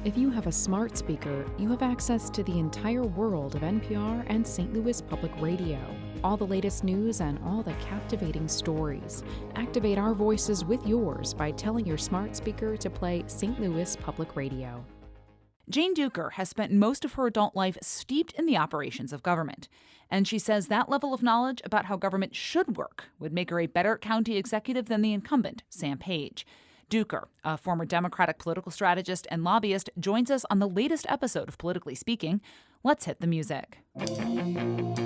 If you have a smart speaker, you have access to the entire world of NPR and St. Louis Public Radio. All the latest news and all the captivating stories. Activate our voices with yours by telling your smart speaker to play St. Louis Public Radio. Jane Dueker has spent most of her adult life steeped in the operations of government. And she says that level of knowledge about how government should work would make her a better county executive than the incumbent, Sam Page. Dueker, a former Democratic political strategist and lobbyist, joins us on the latest episode of Politically Speaking. Let's hit the music.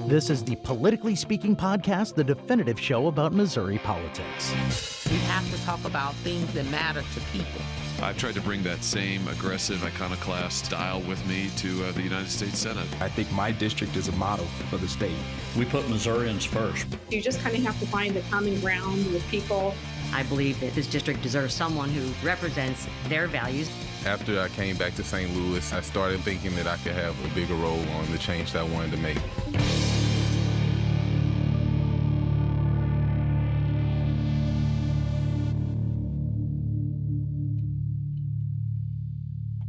This is the Politically Speaking podcast, the definitive show about Missouri politics. We have to talk about things that matter to people. I've tried to bring that same aggressive iconoclast style with me to the United States Senate. I think my district is a model for the state. We put Missourians first. You just kind of have to find the common ground with people. I believe that this district deserves someone who represents their values. After I came back to St. Louis, I started thinking that I could have a bigger role on the change that I wanted to make.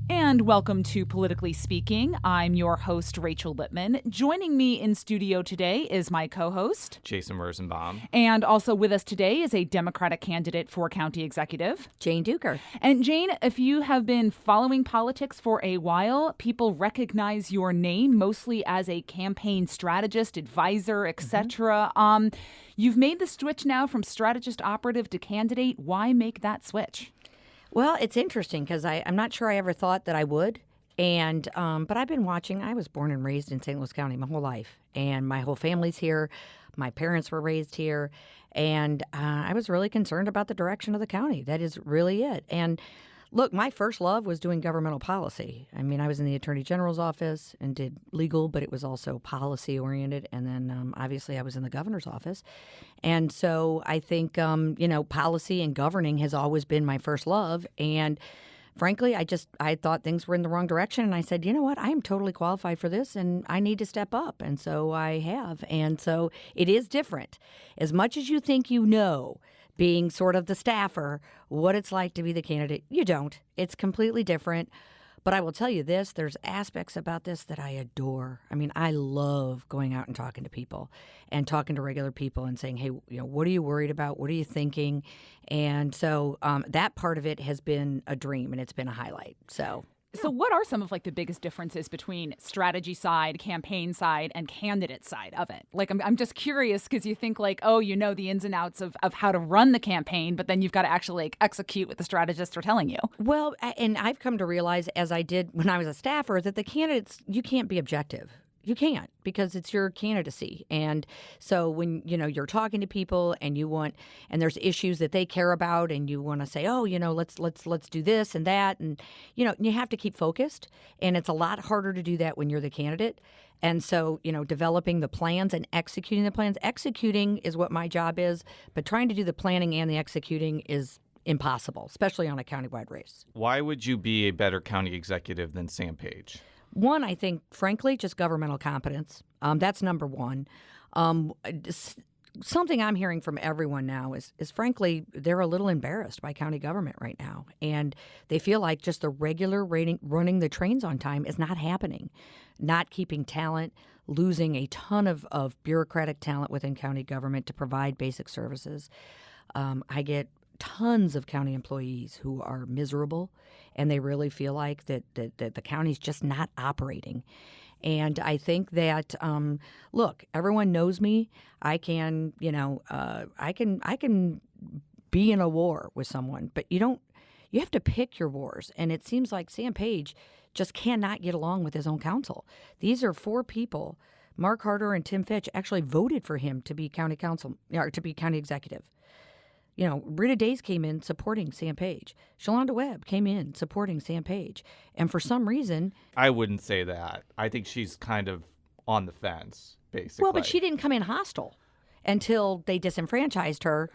And welcome to Politically Speaking. I'm your host, Rachel Lippman. Joining me in studio today is my co-host, Jason Rosenbaum. And also with us today is a Democratic candidate for county executive, Jane Dueker. And Jane, if you have been following politics for a while, people recognize your name mostly as a campaign strategist, advisor, etc. You've made the switch now from strategist operative to candidate. Why make that switch? Well, it's interesting because I'm not sure I ever thought that I would. And but I've been watching. I was born and raised in St. Louis County my whole life. And my whole family's here. My parents were raised here. And I was really concerned about the direction of the county. That is really it. And look, my first love was doing governmental policy. I mean, I was in the Attorney General's office and did legal, but it was also policy oriented. And then obviously I was in the governor's office. And so I think, policy and governing has always been my first love. And frankly, I thought things were in the wrong direction. And I said, you know what, I am totally qualified for this and I need to step up. And so I have. And so it is different. As much as you think you know, being sort of the staffer, what it's like to be the candidate, you don't. It's completely different. But I will tell you this, there's aspects about this that I adore. I mean, I love going out and talking to people and talking to regular people and saying, hey, what are you worried about? What are you thinking? And so that part of it has been a dream and it's been a highlight. So what are some of the biggest differences between strategy side, campaign side, and candidate side of it? I'm just curious because you think the ins and outs of how to run the campaign, but then you've got to actually execute what the strategists are telling you. Well, and I've come to realize, as I did when I was a staffer, that the candidates, you can't be objective. You can't, because it's your candidacy. And so when, you're talking to people and and there's issues that they care about and you want to say, let's do this and that. And, you have to keep focused. And it's a lot harder to do that when you're the candidate. And so, developing the plans and executing the plans. Executing is what my job is, but trying to do the planning and the executing is impossible, especially on a countywide race. Why would you be a better county executive than Sam Page? One, I think, frankly, just governmental competence. That's number one. Something I'm hearing from everyone now is frankly, they're a little embarrassed by county government right now. And they feel like just the regular running the trains on time is not happening. Not keeping talent, losing a ton of bureaucratic talent within county government to provide basic services. I get tons of county employees who are miserable, and they really feel like that the county's just not operating. And I think that, look, everyone knows me. I can be in a war with someone, but you have to pick your wars. And it seems like Sam Page just cannot get along with his own council. These are four people. Mark Harder and Tim Fitch actually voted for him to be county council, or to be county executive. Rita Days came in supporting Sam Page. Shalonda Webb came in supporting Sam Page. And for some reason... I wouldn't say that. I think she's kind of on the fence, basically. Well, but she didn't come in hostile until they disenfranchised her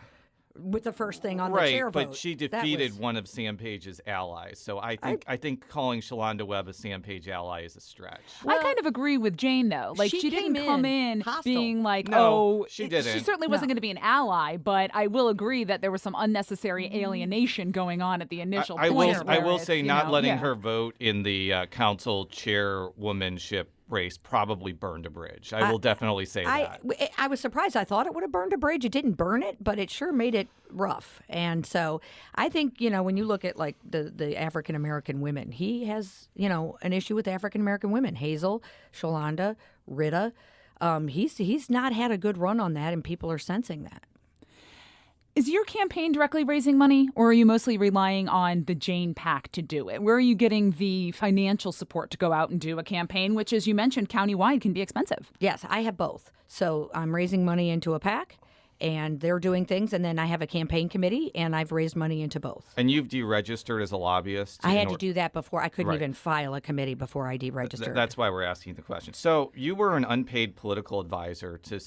with the first thing on the chair vote. Right, but she defeated one of Sam Page's allies. So I think calling Shalonda Webb a Sam Page ally is a stretch. Well, I kind of agree with Jane, though. Like, she didn't come in being like, no, she didn't. She certainly wasn't going to be an ally, but I will agree that there was some unnecessary alienation going on at the initial point. I will say not letting her vote in the council chairwomanship race probably burned a bridge. I will definitely say that. I was surprised. I thought it would have burned a bridge. It didn't burn it, but it sure made it rough. And so I think, when you look at like the African American women, he has, an issue with African American women. Hazel, Shalonda, Rita. He's not had a good run on that, and people are sensing that. Is your campaign directly raising money, or are you mostly relying on the Jane PAC to do it? Where are you getting the financial support to go out and do a campaign, which, as you mentioned, countywide can be expensive? Yes, I have both. So I'm raising money into a PAC, and they're doing things, and then I have a campaign committee, and I've raised money into both. And you've deregistered as a lobbyist? I had to do that before. I couldn't even file a committee before I deregistered. That's why we're asking the question. So you were an unpaid political advisor to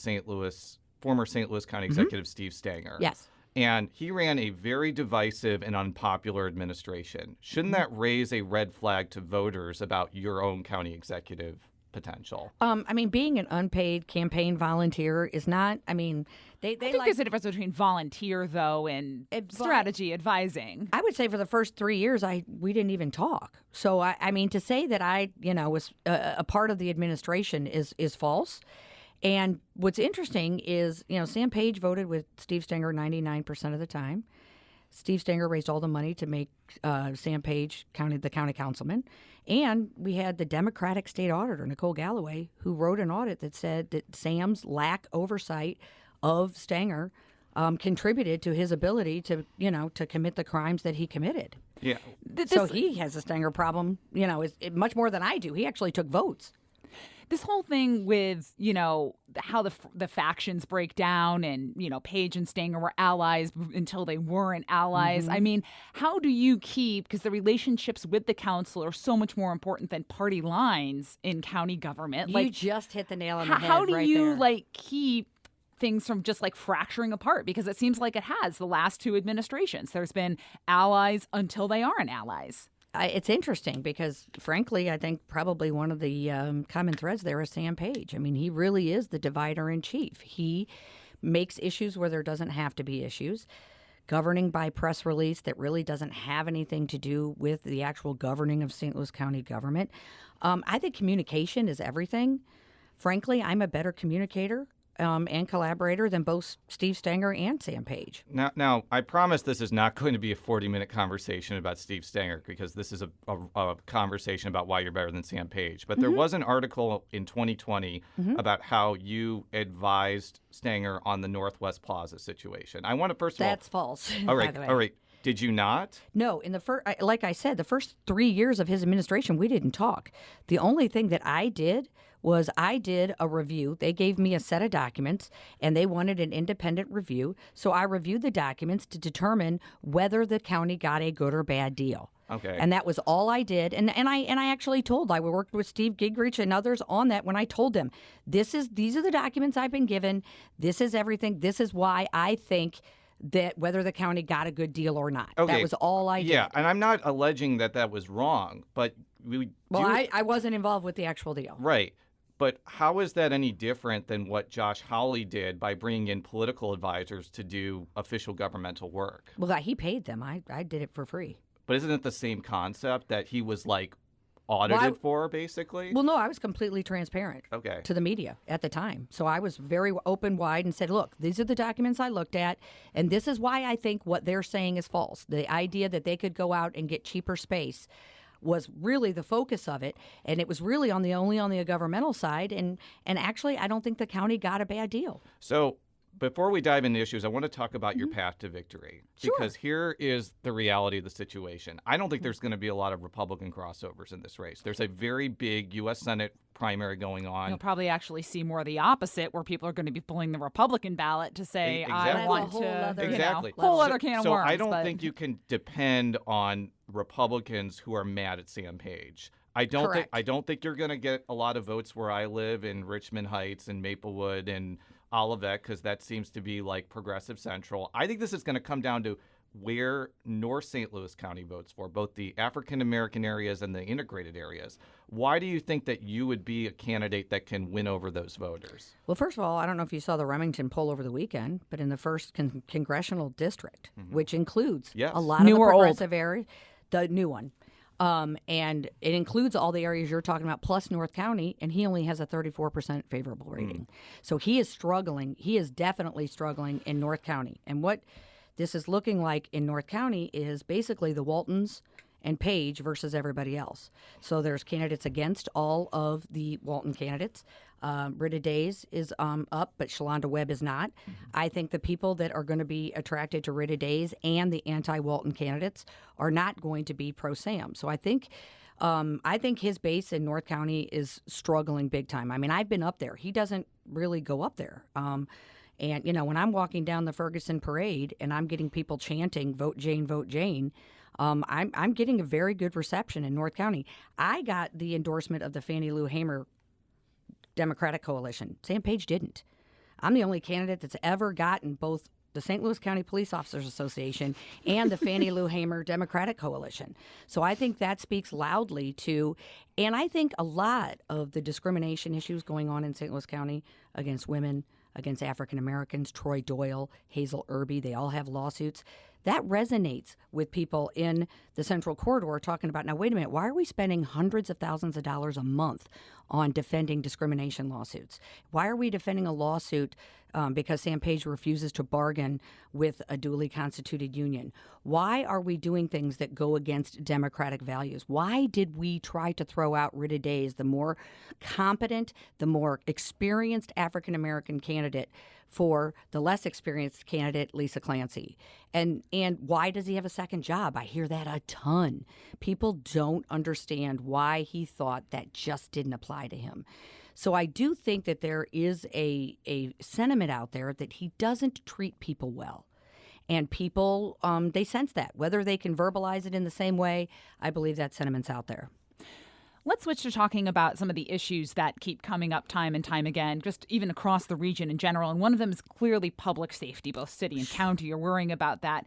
former St. Louis County Executive Steve Stenger. Yes. And he ran a very divisive and unpopular administration. Shouldn't that raise a red flag to voters about your own county executive potential? Being an unpaid campaign volunteer is not, I think there's a difference between volunteer, though, and strategy advising. I would say for the first 3 years, we didn't even talk. So, to say that I, was a part of the administration is false. And what's interesting is, Sam Page voted with Steve Stenger 99% of the time. Steve Stenger raised all the money to make Sam Page the county councilman. And we had the Democratic state auditor, Nicole Galloway, who wrote an audit that said that Sam's lack oversight of Stenger contributed to his ability to commit the crimes that he committed. Yeah. So he has a Stenger problem, is much more than I do. He actually took votes. This whole thing with, how the factions break down and, Page and Stenger were allies until they weren't allies. How do you because the relationships with the council are so much more important than party lines in county government. You just hit the nail on the head. How do you there. keep things from just fracturing apart? Because it seems like it has the last two administrations. There's been allies until they aren't allies. It's interesting because, frankly, I think probably one of the common threads there is Sam Page. He really is the divider in chief. He makes issues where there doesn't have to be issues. Governing by press release that really doesn't have anything to do with the actual governing of St. Louis County government. I think communication is everything. Frankly, I'm a better communicator and collaborator than both Steve Stenger and Sam Page. Now, I promise this is not going to be a 40-minute conversation about Steve Stenger, because this is a conversation about why you're better than Sam Page. But there was an article in 2020 about how you advised Stenger on the Northwest Plaza situation. I want to first of all... That's false. All right, by the way. all right. Did you not? No. In the like I said, the first 3 years of his administration, we didn't talk. The only thing that I did was I did a review. They gave me a set of documents, and they wanted an independent review. So I reviewed the documents to determine whether the county got a good or bad deal. Okay. And that was all I did. And I actually I worked with Steve Gingrich and others on that when I told them, these are the documents I've been given. This is everything. This is why I think that whether the county got a good deal or not. Okay. That was all I did. Yeah, and I'm not alleging that was wrong, but I wasn't involved with the actual deal. Right. But how is that any different than what Josh Hawley did by bringing in political advisors to do official governmental work? Well, he paid them. I did it for free. But isn't it the same concept that he was audited for, basically? Well, no, I was completely transparent to the media at the time. So I was very open, wide, and said, look, these are the documents I looked at, and this is why I think what they're saying is false. The idea that they could go out and get cheaper space was really the focus of it, and it was really only on the governmental side, and actually I don't think the county got a bad deal. So before we dive into issues, I want to talk about your path to victory, because here is the reality of the situation. I don't think there's going to be a lot of Republican crossovers in this race. There's a very big U.S. Senate primary going on. You'll probably actually see more of the opposite, where people are going to be pulling the Republican ballot to say, I want to, whole other can of worms. So I don't think you can depend on Republicans who are mad at Sam Page. I don't think you're going to get a lot of votes where I live in Richmond Heights and Maplewood and Olivet, because that seems to be like progressive central. I think this is going to come down to where North St. Louis County votes for, both the African-American areas and the integrated areas. Why do you think that you would be a candidate that can win over those voters? Well, first of all, I don't know if you saw the Remington poll over the weekend, but in the first congressional district, which includes a lot New of the or progressive areas, the new one, and it includes all the areas you're talking about, plus North County, and he only has a 34% favorable rating. So he is struggling. He is definitely struggling in North County. And what this is looking like in North County is basically the Waltons and Page versus everybody else. So there's candidates against all of the Walton candidates. Rita Days is up, but Shalonda Webb is not. I think the people that are going to be attracted to Rita Days and the anti-Walton candidates are not going to be pro-Sam. So I think his base in North County is struggling big time. I mean, I've been up there. He doesn't really go up there. And, when I'm walking down the Ferguson Parade and I'm getting people chanting, vote Jane, I'm getting a very good reception in North County. I got the endorsement of the Fannie Lou Hamer Democratic Coalition. Sam Page didn't. I'm the only candidate that's ever gotten both the St. Louis County Police Officers Association and the Fannie Lou Hamer Democratic Coalition. So I think that speaks loudly to, and I think a lot of the discrimination issues going on in St. Louis County against women, against African Americans, Troy Doyle, Hazel Irby, they all have lawsuits. That resonates with people in the Central Corridor talking about, now, wait a minute, why are we spending hundreds of thousands of dollars a month on defending discrimination lawsuits? Why are we defending a lawsuit because Sam Page refuses to bargain with a duly constituted union? Why are we doing things that go against democratic values? Why did we try to throw out Rita Days, the more competent, the more experienced African-American candidate, for the less experienced candidate, Lisa Clancy? And why does he have a second job? I hear that a ton. People don't understand why he thought that just didn't apply to him. So I do think that there is a sentiment out there that he doesn't treat people well. And people, they sense that. Whether they can verbalize it in the same way, I believe that sentiment's out there. Let's switch to talking about some of the issues that keep coming up time and time again, just even across the region in general. And one of them is clearly public safety. Both city and county are worrying about that.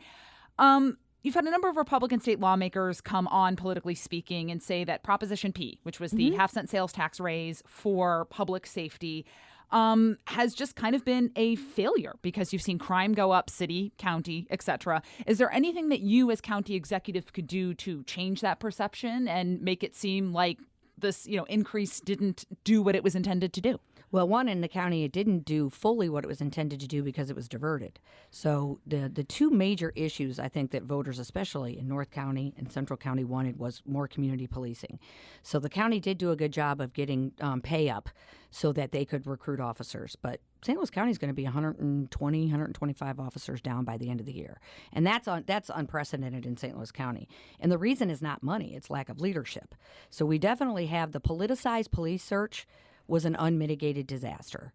You've had a number of Republican state lawmakers come on, politically speaking, and say that Proposition P, which was the half-cent sales tax raise for public safety, has just kind of been a failure because you've seen crime go up, city, county, etc. Is there anything that you as county executive could do to change that perception and make it seem like this, increase didn't do what it was intended to do? Well, one, in the county, it didn't do fully what it was intended to do because it was diverted. So the two major issues, I think, that voters, especially in North County and Central County, wanted was more community policing. So the county did do a good job of getting pay up so that they could recruit officers. But St. Louis County is going to be 120, 125 officers down by the end of the year. And that's unprecedented in St. Louis County. And the reason is not money, it's lack of leadership. So we definitely have the politicized police search was an unmitigated disaster.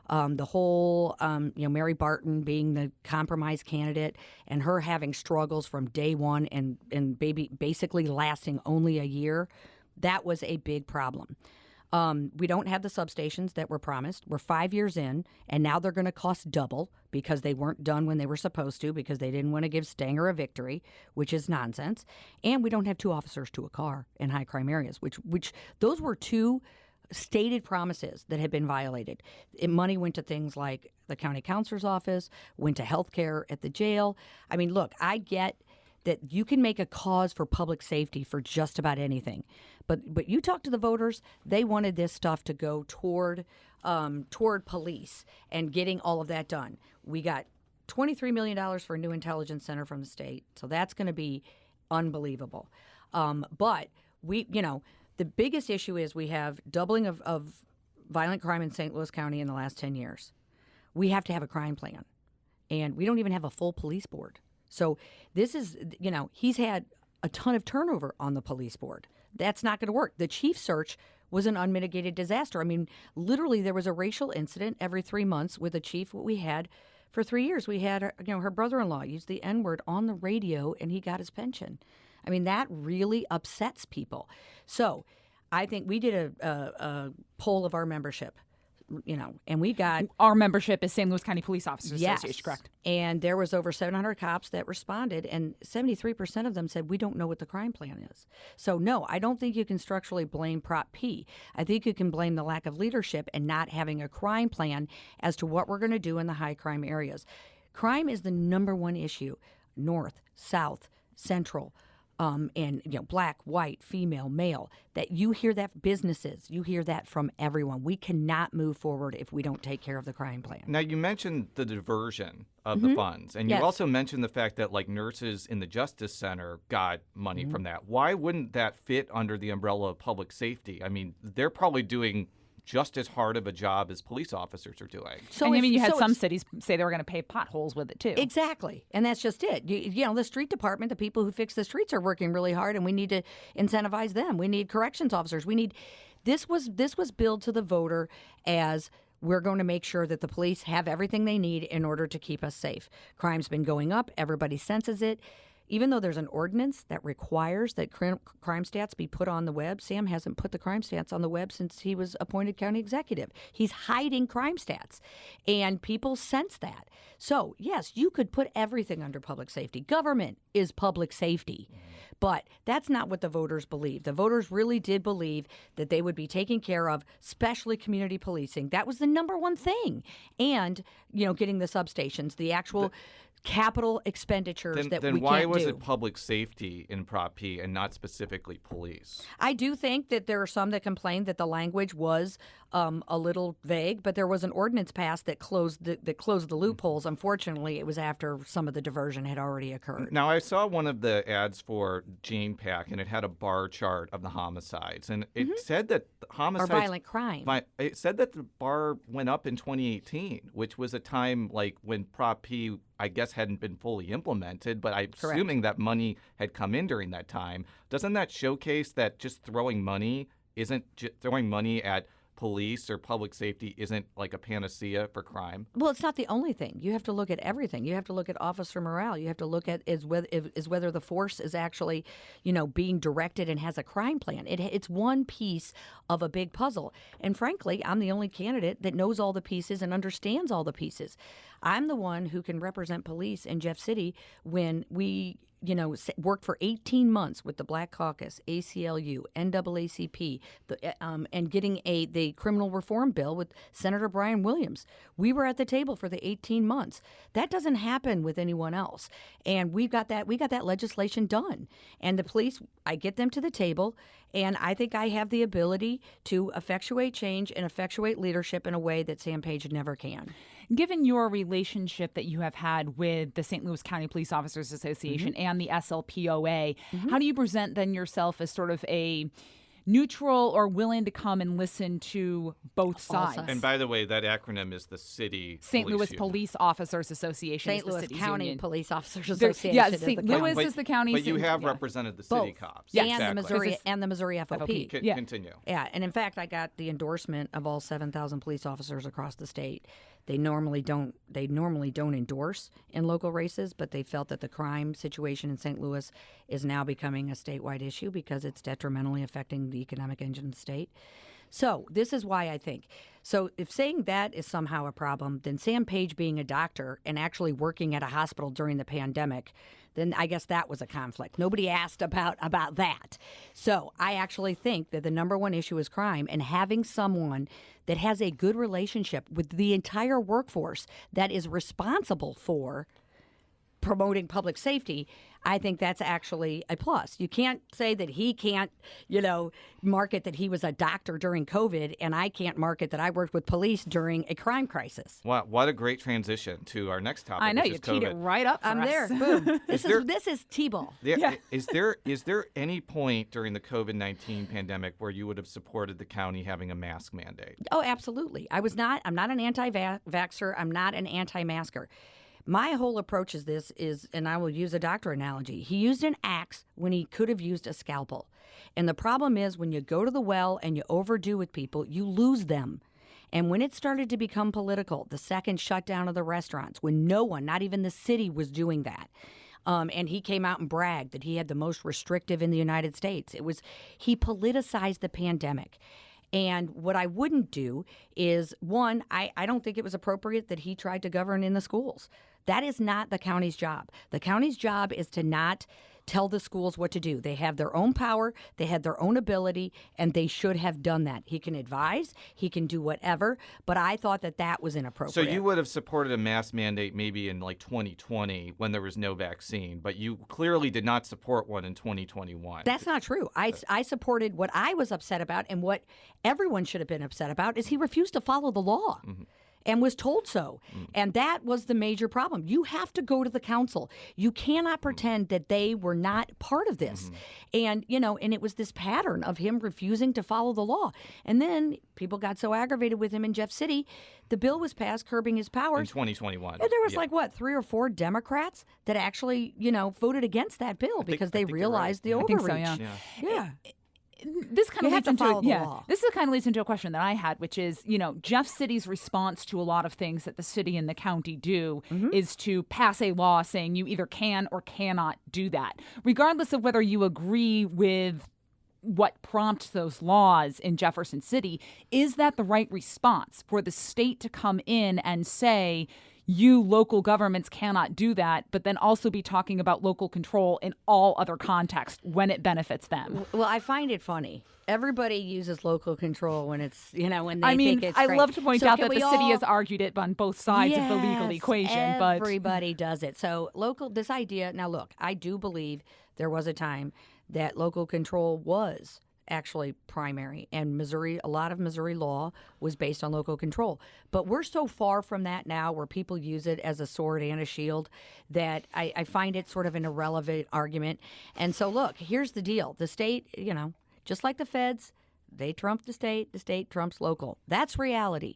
The whole, Mary Barton being the compromise candidate and her having struggles from day one and basically lasting only a year, that was a big problem. We don't have the substations that were promised. We're 5 years in, and now they're going to cost double because they weren't done when they were supposed to because they didn't want to give Stanger a victory, which is nonsense. And we don't have 2 officers to a car in high crime areas, which those were 2 stated promises that had been violated. Money went to things like the county counselor's office, went to health care at the jail. I mean, look, I get that you can make a cause for public safety for just about anything. But you talk to the voters, they wanted this stuff to go toward police and getting all of that done. We got $23 million for a new intelligence center from the state, so that's going to be unbelievable. But the biggest issue is we have doubling of violent crime in St. Louis County in the last 10 years. We have to have a crime plan, and we don't even have a full police board. So this is, he's had a ton of turnover on the police board. That's not going to work. The chief search was an unmitigated disaster. I mean, literally there was a racial incident every 3 months with a chief. What we had for 3 years, we had, her brother-in-law used the N-word on the radio and he got his pension. I mean, that really upsets people. So I think we did a poll of our membership and we got our membership is St. Louis County Police Officers Association, correct? And there was over 700 cops that responded, and 73% of them said, we don't know what the crime plan is. So, no, I don't think you can structurally blame Prop P. I think you can blame the lack of leadership and not having a crime plan as to what we're going to do in the high crime areas. Crime is the number one issue, north, south, central, and black, white, female, male, that you hear that businesses, you hear that from everyone. We cannot move forward if we don't take care of the crime plan. Now, you mentioned the diversion of the funds, and you also mentioned the fact that nurses in the Justice Center got money from that. Why wouldn't that fit under the umbrella of public safety? I mean, they're probably doing just as hard of a job as police officers are doing. So you had some cities say they were going to pay potholes with it too. Exactly, and that's just it. The street department, the people who fix the streets, are working really hard, and we need to incentivize them. We need corrections officers. This was billed to the voter as we're going to make sure that the police have everything they need in order to keep us safe. Crime's been going up. Everybody senses it. Even though there's an ordinance that requires that crime stats be put on the web, Sam hasn't put the crime stats on the web since he was appointed county executive. He's hiding crime stats, and people sense that. So, yes, you could put everything under public safety. Government is public safety, but that's not what the voters believe. The voters really did believe that they would be taking care of, especially community policing. That was the number one thing. And, getting the substations, the actual capital expenditures that we can't do. Then why was it public safety in Prop P and not specifically police? I do think that there are some that complained that the language was a little vague, but there was an ordinance passed that closed the loopholes. Unfortunately, it was after some of the diversion had already occurred. Now, I saw one of the ads for Jane Pack, and it had a bar chart of the homicides, and it said that homicides or violent crime. It said that the bar went up in 2018, which was a time when Prop P, I guess, hadn't been fully implemented, but I'm assuming that money had come in during that time. Doesn't that showcase that just throwing money at police or public safety isn't like a panacea for crime? Well, it's not the only thing. You have to look at everything. You have to look at officer morale. You have to look at whether the force is actually, being directed and has a crime plan. It's one piece of a big puzzle. And frankly, I'm the only candidate that knows all the pieces and understands all the pieces. I'm the one who can represent police in Jeff City when we worked for 18 months with the Black Caucus, ACLU, NAACP, and getting the criminal reform bill with Senator Brian Williams. We were at the table for the 18 months. That doesn't happen with anyone else. And we got that legislation done. And the police, I get them to the table, and I think I have the ability to effectuate change and effectuate leadership in a way that Sam Page never can. Given your relationship that you have had with the St. Louis County Police Officers Association and the SLPOA, how do you present then yourself as sort of a neutral or willing to come and listen to both sides? And by the way, that acronym is the City St. Louis Police Officers Association. St. Louis County union. Police Officers Association. Yeah, St. Louis is the county. But you have represented the city cops. Yes. And the Missouri FOP. Continue. Yeah, and in fact, I got the endorsement of all 7,000 police officers across the state. They normally don't endorse in local races, but they felt that the crime situation in St. Louis is now becoming a statewide issue because it's detrimentally affecting the economic engine of the state. So this is why I think. So if saying that is somehow a problem, then Sam Page being a doctor and actually working at a hospital during the pandemic, then I guess that was a conflict. Nobody asked about that. So I actually think that the number one issue is crime, and having someone that has a good relationship with the entire workforce that is responsible for promoting public safety, I think that's actually a plus. You can't say that he can't, market that he was a doctor during COVID, and I can't market that I worked with police during a crime crisis. Wow, what a great transition to our next topic. I know, which you is teed COVID. it right up for I'm us. there. Boom. This is T-ball. Yeah. Is there any point during the COVID-19 pandemic where you would have supported the county having a mask mandate? Oh, absolutely. I'm not an anti-vaxxer. I'm not an anti-masker. My whole approach is and I will use a doctor analogy. He used an axe when he could have used a scalpel. And the problem is when you go to the well and you overdo with people, you lose them. And when it started to become political, the second shutdown of the restaurants, when no one, not even the city, was doing that, and he came out and bragged that he had the most restrictive in the United States. He politicized the pandemic. And what I wouldn't do is, one, I don't think it was appropriate that he tried to govern in the schools. That is not the county's job. The county's job is to not tell the schools what to do. They have their own power, they had their own ability, and they should have done that. He can advise, he can do whatever, but I thought that was inappropriate. So you would have supported a mask mandate maybe in like 2020 when there was no vaccine, but you clearly did not support one in 2021. That's not true. I supported what I was upset about, and what everyone should have been upset about is he refused to follow the law. Mm-hmm. And was told so. And that was the major problem. You have to go to the council. You cannot pretend that they were not part of this. And, and it was this pattern of him refusing to follow the law. And then people got so aggravated with him in Jeff City, the bill was passed curbing his powers. In 2021. And there was 3 or 4 Democrats that actually, voted against that bill because they realized the overreach. I think so, yeah. This kind of leads into law. This kind of leads into a question that I had, which is, Jeff City's response to a lot of things that the city and the county do is to pass a law saying you either can or cannot do that, regardless of whether you agree with what prompts those laws in Jefferson City. Is that the right response for the state to come in and say, you local governments cannot do that, but then also be talking about local control in all other contexts when it benefits them? Well, I find it funny. Everybody uses local control when it's, when they think it's great. I love to point out that the city has argued it on both sides of the legal equation. Everybody does it. So this idea, now look, I do believe there was a time that local control was actually primary, and a lot of Missouri law was based on local control. But we're so far from that now, where people use it as a sword and a shield, that I find it sort of an irrelevant argument. And so look, here's the deal. The state, just like the feds, they trump the state trumps local. That's reality.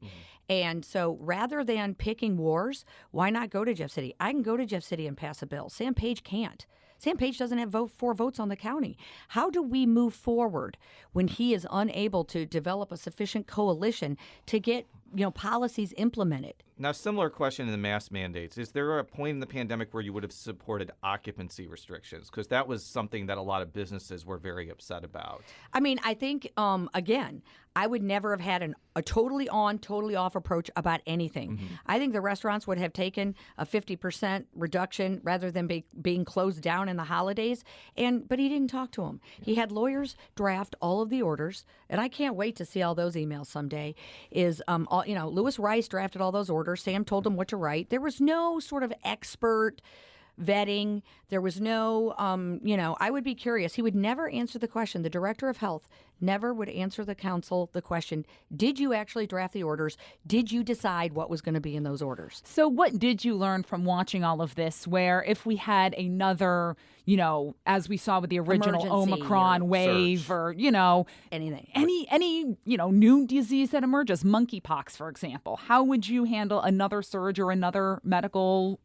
And so rather than picking wars, why not go to Jeff City? I can go to Jeff City and pass a bill. Sam Page can't. Sam Page doesn't have 4 votes on the county. How do we move forward when he is unable to develop a sufficient coalition to get policies implemented? Now, similar question in the mask mandates. Is there a point in the pandemic where you would have supported occupancy restrictions? Because that was something that a lot of businesses were very upset about. I mean, I think, again, I would never have had a totally on, totally off approach about anything. I think the restaurants would have taken a 50% reduction rather than being closed down in the holidays. But he didn't talk to them. He had lawyers draft all of the orders, and I can't wait to see all those emails someday. Lewis Rice drafted all those orders. Sam told him what to write. There was no sort of expert vetting. There was no, I would be curious. He would never answer the question. The director of health never would answer the council the question, did you actually draft the orders? Did you decide what was going to be in those orders? So what did you learn from watching all of this, where if we had another, as we saw with the original Omicron wave surge, or, anything, any new disease that emerges, monkeypox, for example, how would you handle another surge or another medical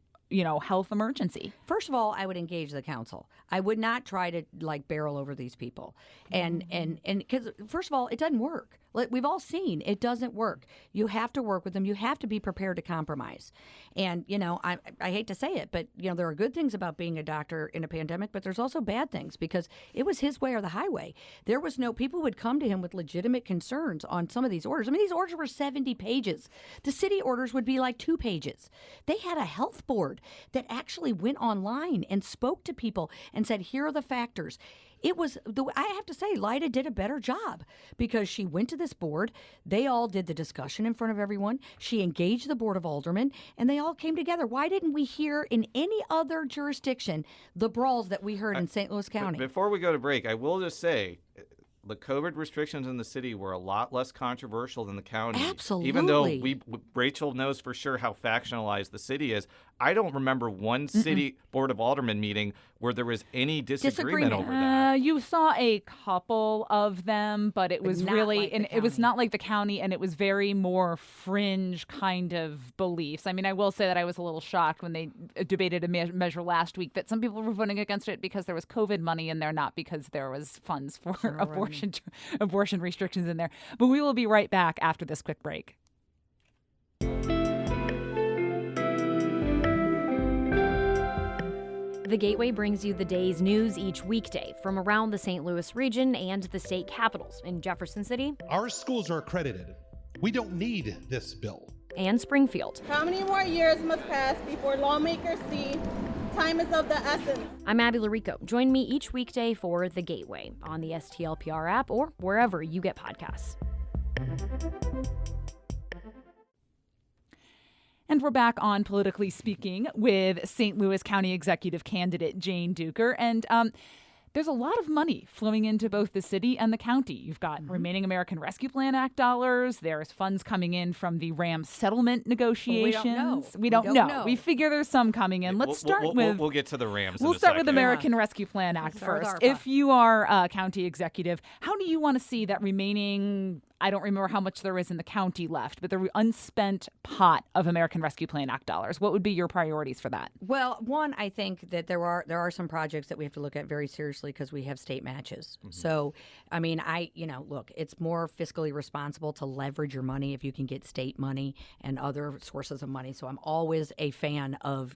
health emergency? First of all, I would engage the council. I would not try to barrel over these people. And because first of all, it doesn't work. We've all seen it doesn't work. You have to work with them. You have to be prepared to compromise. And, I hate to say it, but, there are good things about being a doctor in a pandemic, but there's also bad things, because it was his way or the highway. There was people would come to him with legitimate concerns on some of these orders. I mean, these orders were 70 pages. The city orders would be like 2 pages. They had a health board that actually went online and spoke to people and said, here are the factors. I have to say, Lyda did a better job, because she went to this board. They all did the discussion in front of everyone. She engaged the Board of Aldermen, and they all came together. Why didn't we hear in any other jurisdiction the brawls that we heard in St. Louis County? Before we go to break, I will just say, the COVID restrictions in the city were a lot less controversial than the county. Absolutely. Even though Rachel knows for sure how factionalized the city is, I don't remember one city Board of Aldermen meeting where there was any disagreement over that. You saw a couple of them, but it was really, and it was not like the county, and it was very more fringe kind of beliefs. I mean, I will say that I was a little shocked when they debated a measure last week that some people were voting against it because there was COVID money in there, not because there was funds for abortion restrictions in there. But we will be right back after this quick break. The Gateway brings you the day's news each weekday from around the St. Louis region and the state capitals in Jefferson City. Our schools are accredited. We don't need this bill. And Springfield. How many more years must pass before lawmakers see time is of the essence? I'm Abby Larico. Join me each weekday for The Gateway on the STLPR app or wherever you get podcasts. And we're back on Politically Speaking with St. Louis County Executive candidate Jane Dueker. And there's a lot of money flowing into both the city and the county. You've got Remaining American Rescue Plan Act dollars. There's funds coming in from the RAM settlement negotiations. We don't know. We figure there's some coming in. Let's start with... We'll get to the RAMs We'll in a start second. with American Rescue Plan Act first. If you are county executive, how do you want to see that remaining... I don't remember how much there is in the county left, but the unspent pot of American Rescue Plan Act dollars. What would be your priorities for that? Well, one, I think that there are some projects that we have to look at very seriously because we have state matches. Mm-hmm. So, I mean, look, it's more fiscally responsible to leverage your money if you can get state money and other sources of money. So I'm always a fan of,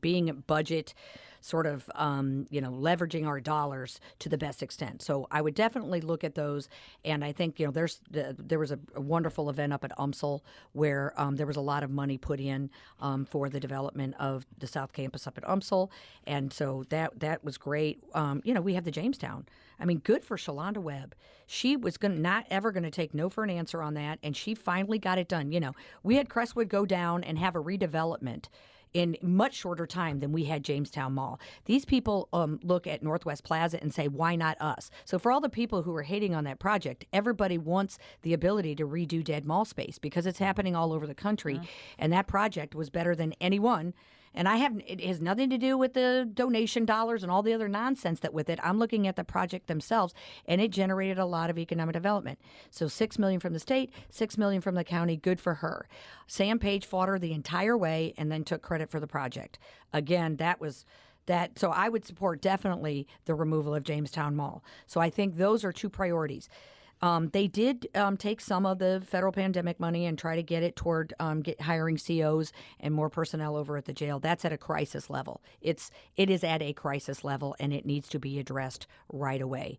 being a budget sort of, leveraging our dollars to the best extent. So I would definitely look at those. And I think, there was a wonderful event up at UMSL where there was a lot of money put in for the development of the South Campus up at UMSL. And so that was great. We have the Jamestown. I mean, good for Shalonda Webb. She was not ever going to take no for an answer on that, and she finally got it done. We had Crestwood go down and have a redevelopment in much shorter time than we had Jamestown Mall. These people look at Northwest Plaza and say, why not us? So for all the people who are hating on that project, everybody wants the ability to redo dead mall space because it's happening all over the country. Mm-hmm. And that project was better than anyone. And it has nothing to do with the donation dollars and all the other nonsense that with it. I'm looking at the project themselves, and it generated a lot of economic development. So $6 million from the state, $6 million from the county. Good for her. Sam Page fought her the entire way and then took credit for the project. Again, so I would support definitely the removal of Jamestown Mall. So I think those are two priorities. They did take some of the federal pandemic money and try to get it toward hiring COs and more personnel over at the jail. That's at a crisis level. It is at a crisis level, and it needs to be addressed right away.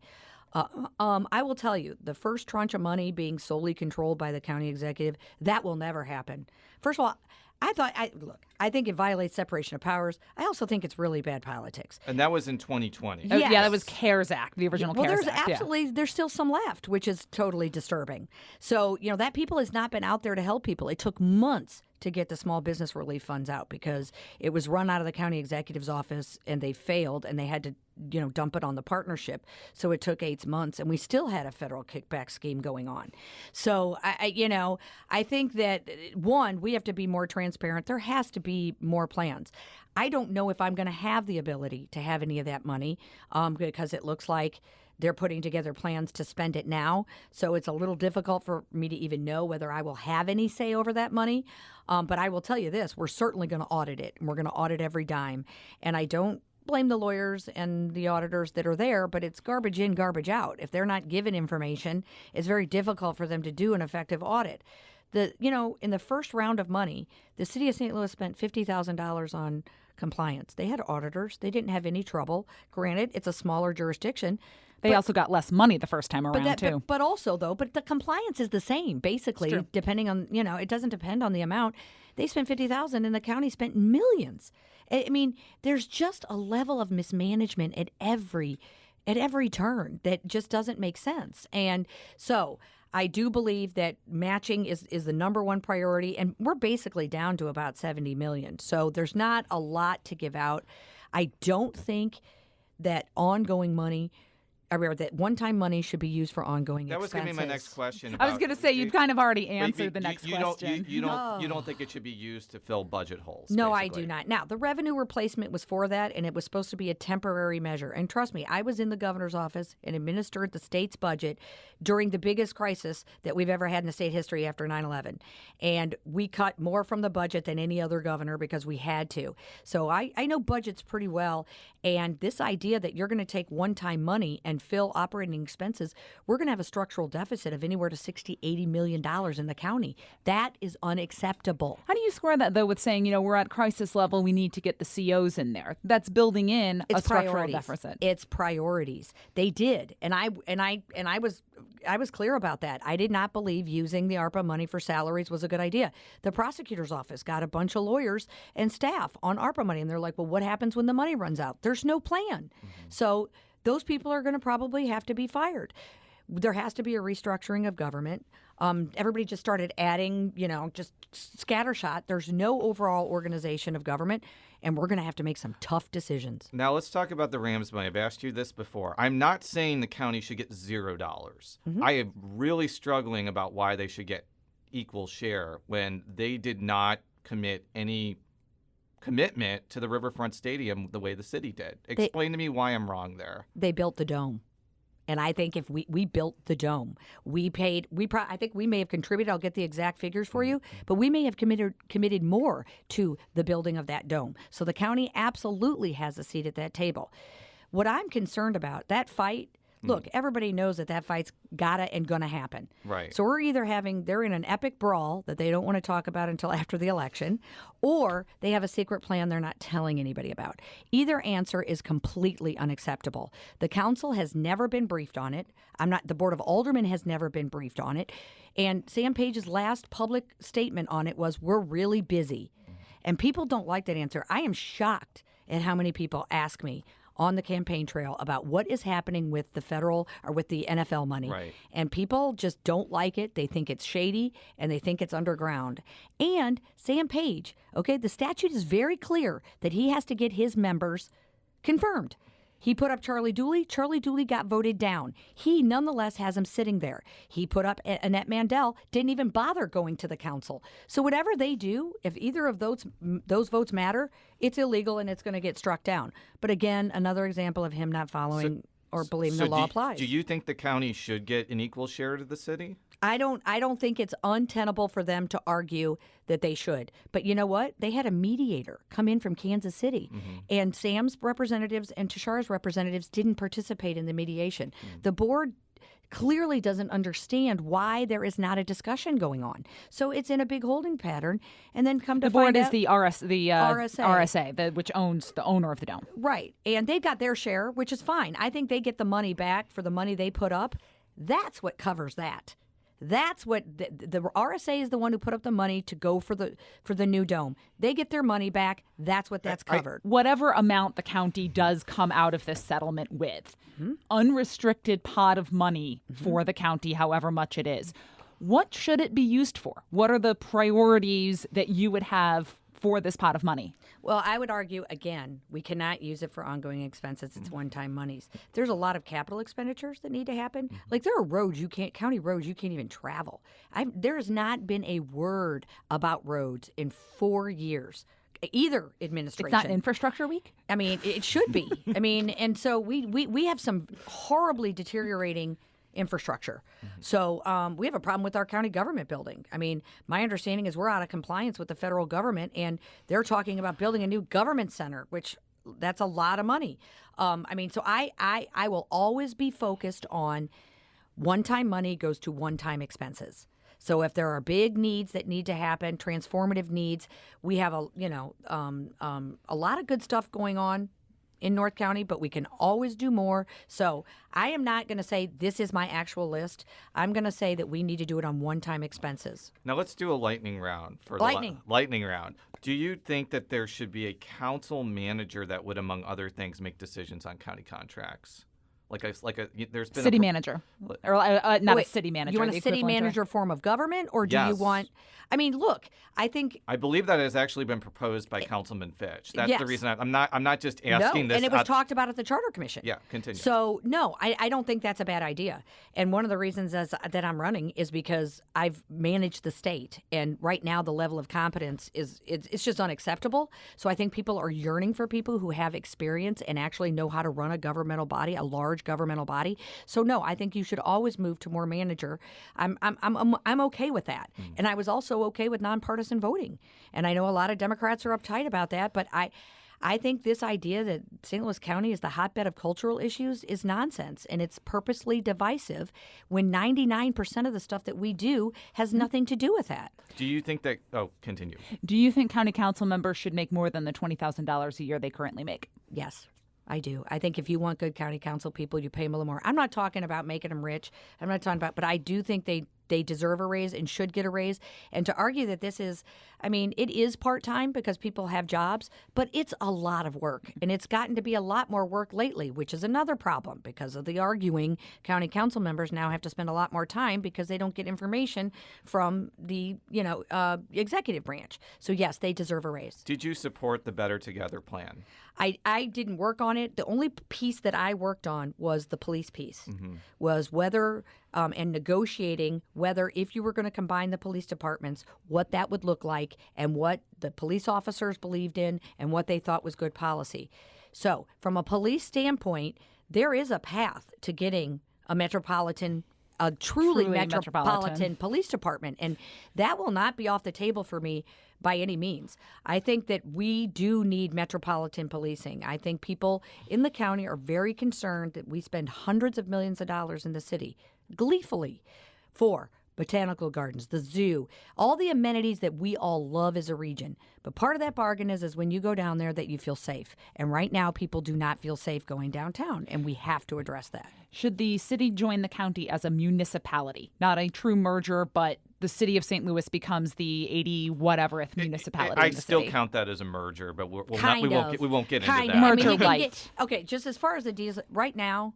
I will tell you, the first tranche of money being solely controlled by the county executive, that will never happen. First of all, I think it violates separation of powers. I also think it's really bad politics. And that was in 2020. Yes. Yeah, that was CARES Act, the original CARES Act. There's still some left, which is totally disturbing. So, that people has not been out there to help people. It took months to get the small business relief funds out because it was run out of the county executive's office and they failed and they had to dump it on the partnership. So it took 8 months and we still had a federal kickback scheme going on. So I think that one, we have to be more transparent. There has to be more plans. I don't know if I'm going to have the ability to have any of that money because it looks like they're putting together plans to spend it now. So it's a little difficult for me to even know whether I will have any say over that money. But I will tell you this, we're certainly going to audit it. And we're going to audit every dime. And I don't blame the lawyers and the auditors that are there, but it's garbage in, garbage out. If they're not given information, it's very difficult for them to do an effective audit. In the first round of money, the city of St. Louis spent $50,000 on compliance. They had auditors. They didn't have any trouble. Granted, it's a smaller jurisdiction. They also got less money the first time around, too. But the compliance is the same, basically, depending on, it doesn't depend on the amount. They spent $50,000 and the county spent millions. I mean, there's just a level of mismanagement at every turn that just doesn't make sense. And so I do believe that matching is the number one priority, and we're basically down to about $70 million. So there's not a lot to give out. I don't think that ongoing money that one-time money should be used for ongoing expenses. That was going to be my next question. I was going to say, you'd kind of already answered the next question. You don't think it should be used to fill budget holes? No, basically. I do not. Now, the revenue replacement was for that, and it was supposed to be a temporary measure. And trust me, I was in the governor's office and administered the state's budget during the biggest crisis that we've ever had in the state history after 9/11. And we cut more from the budget than any other governor because we had to. So I know budgets pretty well. And this idea that you're going to take one-time money and fill operating expenses, we're going to have a structural deficit of anywhere to $60-80 million in the county. That is unacceptable. How do you square that, though, with saying, we're at crisis level, we need to get the COs in there? That's building in a structural deficit. It's priorities. They did, and I was clear about that. I did not believe using the ARPA money for salaries was a good idea. The prosecutor's office got a bunch of lawyers and staff on ARPA money, and they're like, well, what happens when the money runs out? There's no plan. So those people are going to probably have to be fired. There has to be a restructuring of government. Everybody just started adding, just scattershot. There's no overall organization of government, and we're going to have to make some tough decisions. Now, let's talk about the Rams money. I've asked you this before. I'm not saying the county should get $0. I am really struggling about why they should get equal share when they did not commit any commitment to the Riverfront Stadium the way the city did. Explain to me why I'm wrong there. They built the dome. And I think if we built the dome, I think we may have contributed. I'll get the exact figures for you, but we may have committed more to the building of that dome. So the county absolutely has a seat at that table. What I'm concerned about, that fight, look, everybody knows that fight's gotta and gonna happen. Right. So they're in an epic brawl that they don't want to talk about until after the election, or they have a secret plan they're not telling anybody about. Either answer is completely unacceptable. The council has never been briefed on it. The Board of Aldermen has never been briefed on it. And Sam Page's last public statement on it was, we're really busy. And people don't like that answer. I am shocked at how many people ask me on the campaign trail about what is happening with the federal or with the NFL money. Right. And people just don't like it. They think it's shady and they think it's underground. And Sam Page, the statute is very clear that he has to get his members confirmed. He put up Charlie Dooley. Charlie Dooley got voted down. He nonetheless has him sitting there. He put up Annette Mandel, didn't even bother going to the council. So whatever they do, if either of those votes matter, it's illegal and it's going to get struck down. But again, another example of him not following or believing the law applies. Do you think the county should get an equal share to the city? I don't think it's untenable for them to argue that they should. But you know what? They had a mediator come in from Kansas City, and Sam's representatives and Tishar's representatives didn't participate in the mediation. The board clearly doesn't understand why there is not a discussion going on. So it's in a big holding pattern, and then come to find out the board is the RSA, which owns the owner of the dome. Right, and they've got their share, which is fine. I think they get the money back for the money they put up. That's what covers that. That's what the RSA is, the one who put up the money to go for the new dome. They get their money back. That's what that's covered. Whatever amount the county does come out of this settlement with, unrestricted pot of money for the county, however much it is. What should it be used for? What are the priorities that you would have for this pot of money? Well, I would argue, again, we cannot use it for ongoing expenses. It's one-time monies. There's a lot of capital expenditures that need to happen. Like there are roads county roads you can't even travel. There has not been a word about roads in 4 years. Either administration. It's not Infrastructure Week? I mean, it should be. I mean, and so we have some horribly deteriorating infrastructure. So we have a problem with our county government building. I mean, my understanding is we're out of compliance with the federal government, and they're talking about building a new government center, which that's a lot of money. So I will always be focused on one-time money goes to one-time expenses. So if there are big needs that need to happen, transformative needs, we have a lot of good stuff going on in North County, but we can always do more. So I am not going to say this is my actual list. I'm going to say that we need to do it on one-time expenses. Now let's do a lightning round. Lightning round. Do you think that there should be a council manager that would, among other things, make decisions on county contracts? There's been city manager, or not a city manager. You want a city manager form of government, or do you want? I mean, look, I believe that has actually been proposed by Councilman Fitch. That's the reason I'm not just asking this. And it was talked about at the Charter Commission. Yeah, continue. So no, I don't think that's a bad idea. And one of the reasons that I'm running is because I've managed the state, and right now the level of competence it's just unacceptable. So I think people are yearning for people who have experience and actually know how to run a governmental body, a large governmental body. So no, I think you should always move to more manager. I'm okay with that. And I was also okay with nonpartisan voting. And I know a lot of Democrats are uptight about that, but I think this idea that St. Louis County is the hotbed of cultural issues is nonsense, and it's purposely divisive when 99% of the stuff that we do has nothing to do with that. Do you think that... Oh, continue. Do you think county council members should make more than the $20,000 a year they currently make? Yes. I do. I think if you want good county council people, you pay them a little more. I'm not talking about making them rich. I'm not talking about, but I do think they deserve a raise and should get a raise. And to argue that this is, I mean, it is part-time because people have jobs, but it's a lot of work. And it's gotten to be a lot more work lately, which is another problem because of the arguing. County council members now have to spend a lot more time because they don't get information from the, executive branch. So yes, they deserve a raise. Did you support the Better Together plan? I didn't work on it. The only piece that I worked on was the police piece, was whether and negotiating whether if you were going to combine the police departments, what that would look like and what the police officers believed in and what they thought was good policy. So from a police standpoint, there is a path to getting a truly metropolitan police department. And that will not be off the table for me by any means. I think that we do need metropolitan policing. I think people in the county are very concerned that we spend hundreds of millions of dollars in the city, gleefully, for botanical gardens, the zoo, all the amenities that we all love as a region. But part of that bargain is when you go down there that you feel safe. And right now, people do not feel safe going downtown, and we have to address that. Should the city join the county as a municipality? Not a true merger, but the city of St. Louis becomes the 80-whateverth municipality I in the still city. count that as a merger, but we won't get kind into that. of. Merger light. Okay, just as far as the deals, right now,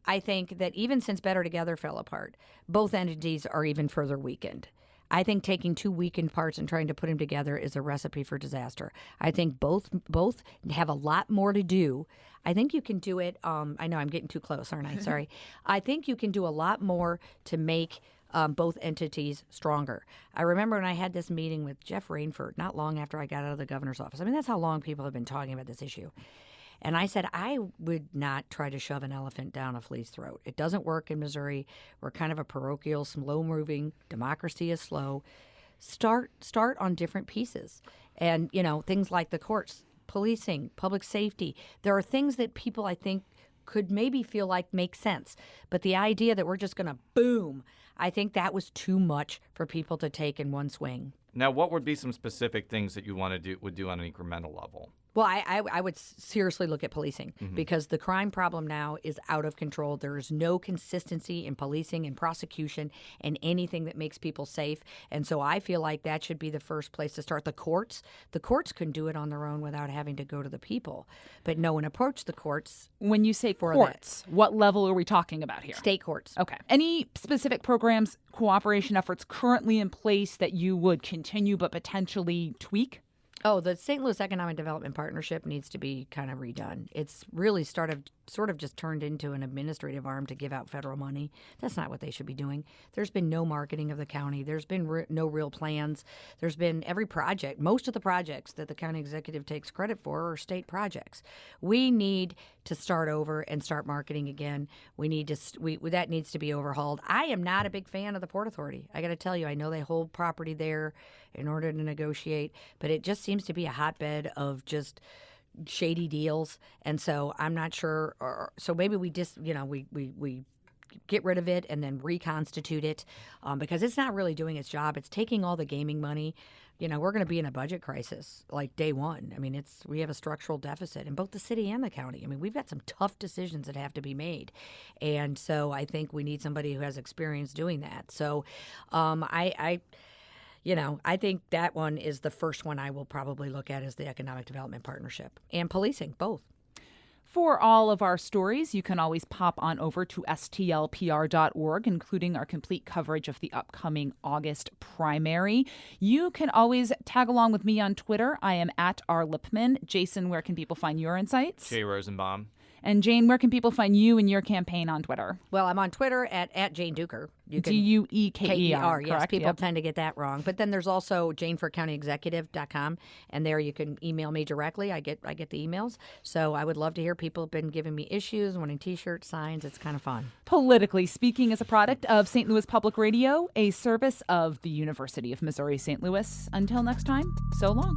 I think that even since Better Together fell apart, both entities are even further weakened. I think taking two weakened parts and trying to put them together is a recipe for disaster. I think both have a lot more to do. I think you can do it. I know I'm getting too close, aren't I? Sorry. I think you can do a lot more to make both entities stronger. I remember when I had this meeting with Jeff Rainford not long after I got out of the governor's office. I mean, that's how long people have been talking about this issue. And I said, I would not try to shove an elephant down a flea's throat. It doesn't work in Missouri. We're kind of a parochial, slow-moving. Democracy is slow. Start on different pieces. And, things like the courts, policing, public safety. There are things that people, I think, could maybe feel like make sense. But the idea that we're just going to boom, I think that was too much for people to take in one swing. Now, what would be some specific things that you would do on an incremental level? Well, I would seriously look at policing because the crime problem now is out of control. There is no consistency in policing and prosecution and anything that makes people safe. And so I feel like that should be the first place to start. The courts can do it on their own without having to go to the people. But no one approached the courts. When you say courts, what level are we talking about here? State courts. Okay. Any specific programs, cooperation efforts currently in place that you would continue but potentially tweak? Oh, the St. Louis Economic Development Partnership needs to be kind of redone. It's really sort of just turned into an administrative arm to give out federal money. That's not what they should be doing. There's been no marketing of the county. There's been no real plans. There's been every project. Most of the projects that the county executive takes credit for are state projects. We need to start over and start marketing again. That needs to be overhauled. I am not a big fan of the Port Authority. I got to tell you, I know they hold property there in order to negotiate, but it just seems to be a hotbed of just shady deals, and so I'm not sure. So maybe we just, we get rid of it and then reconstitute it because it's not really doing its job. It's taking all the gaming money. We're going to be in a budget crisis like day one. I mean, we have a structural deficit in both the city and the county. I mean, we've got some tough decisions that have to be made, and so I think we need somebody who has experience doing that. So, I think that one is the first one I will probably look at as the Economic Development Partnership and policing, both. For all of our stories, you can always pop on over to stlpr.org, including our complete coverage of the upcoming August primary. You can always tag along with me on Twitter. I am at @rlipman. Jason, where can people find your insights? Jay Rosenbaum. And Jane, where can people find you and your campaign on Twitter? Well, I'm on Twitter at Jane Dueker. Dueker. Yes, people tend to get that wrong. But then there's also janeforcountyexecutive.com, and there you can email me directly. I get the emails. So I would love to hear. People have been giving me issues, wanting T-shirts, signs. It's kind of fun. Politically Speaking is a product of St. Louis Public Radio, a service of the University of Missouri St. Louis. Until next time, so long.